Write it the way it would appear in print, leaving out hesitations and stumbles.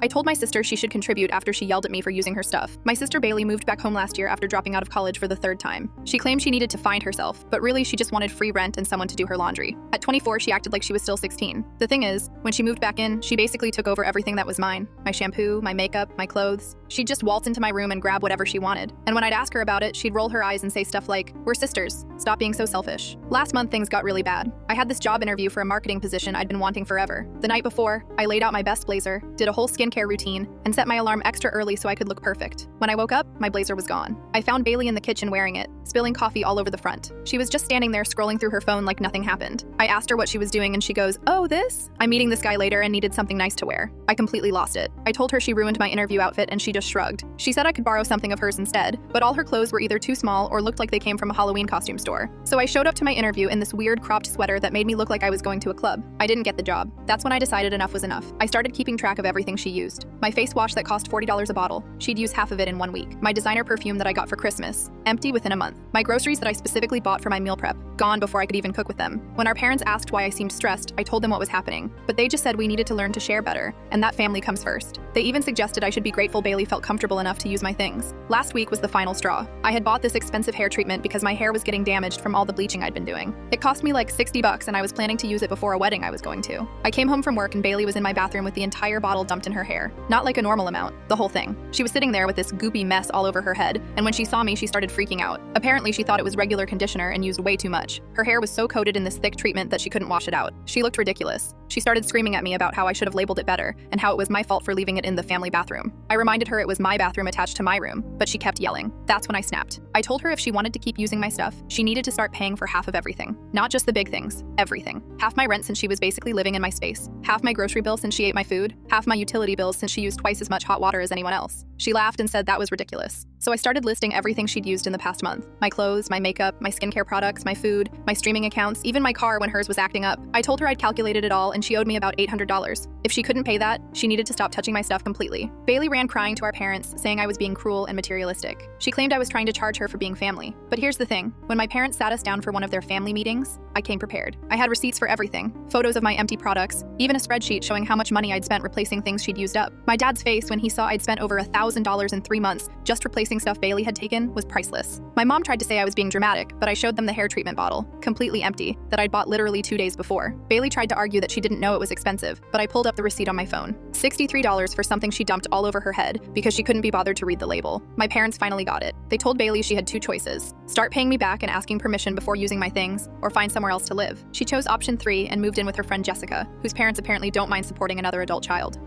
I told my sister she should contribute after she yelled at me for using her stuff. My sister Bailey moved back home last year after dropping out of college for the third time. She claimed she needed to find herself, but really she just wanted free rent and someone to do her laundry. At 24, she acted like she was still 16. The thing is, when she moved back in, she basically took over everything that was mine. My shampoo, my makeup, my clothes. She'd just waltz into my room and grab whatever she wanted. And when I'd ask her about it, she'd roll her eyes and say stuff like, "We're sisters. Stop being so selfish." Last month, things got really bad. I had this job interview for a marketing position I'd been wanting forever. The night before, I laid out my best blazer, did a whole skincare routine, and set my alarm extra early so I could look perfect. When I woke up, my blazer was gone. I found Bailey in the kitchen wearing it, spilling coffee all over the front. She was just standing there scrolling through her phone like nothing happened. I asked her what she was doing and she goes, "Oh, this? I'm meeting this guy later and needed something nice to wear." I completely lost it. I told her she ruined my interview outfit and she just shrugged. She said I could borrow something of hers instead, but all her clothes were either too small or looked like they came from a Halloween costume store. So I showed up to my interview in this weird cropped sweater that made me look like I was going to a club. I didn't get the job. That's when I decided enough was enough. I started keeping track of everything she used. My face wash that cost $40 a bottle, she'd use half of it in 1 week. My designer perfume that I got for Christmas, empty within a month. My groceries that I specifically bought for my meal prep, gone before I could even cook with them. When our parents asked why I seemed stressed, I told them what was happening, but they just said we needed to learn to share better, and that family comes first. They even suggested I should be grateful Bailey felt comfortable enough to use my things. Last week was the final straw. I had bought this expensive hair treatment because my hair was getting damaged from all the bleaching I'd been doing. It cost me like $60 and I was planning to use it before a wedding I was going to. I came home from work and Bailey was in my bathroom with the entire bottle dumped in her hair. Not like a normal amount, the whole thing. She was sitting there with this goopy mess all over her head, and when she saw me, she started freaking out. Apparently, she thought it was regular conditioner and used way too much. Her hair was so coated in this thick treatment that she couldn't wash it out. She looked ridiculous. She started screaming at me about how I should have labeled it better and how it was my fault for leaving it in the family bathroom. I reminded her it was my bathroom attached to my room, but she kept yelling. That's when I snapped. I told her if she wanted to keep using my stuff, she needed to start paying for half of everything. Not just the big things, everything. Half my rent since she was basically living in my space. Half my grocery bill since she ate my food. Half my utility bills since she used twice as much hot water as anyone else. She laughed and said that was ridiculous. So I started listing everything she'd used in the past month. My clothes, my makeup, my skincare products, my food, my streaming accounts, even my car when hers was acting up. I told her I'd calculated it all and she owed me about $800. If she couldn't pay that, she needed to stop touching my stuff completely. Bailey ran crying to our parents, saying I was being cruel and materialistic. She claimed I was trying to charge her for being family. But here's the thing. When my parents sat us down for one of their family meetings, I came prepared. I had receipts for everything, photos of my empty products, even a spreadsheet showing how much money I'd spent replacing things she'd used up. My dad's face when he saw I'd spent over $1,000 in 3 months just replacing stuff Bailey had taken was priceless. My mom tried to say I was being dramatic, but I showed them the hair treatment bottle, completely empty, that I'd bought literally 2 days before. Bailey tried to argue that she didn't know it was expensive, but I pulled up the receipt on my phone. $63 for something she dumped all over her head because she couldn't be bothered to read the label. My parents finally got it. They told Bailey she had 2 choices: start paying me back and asking permission before using my things, or find somewhere else to live. She chose option 3 and moved in with her friend Jessica, whose parents apparently don't mind supporting another adult child.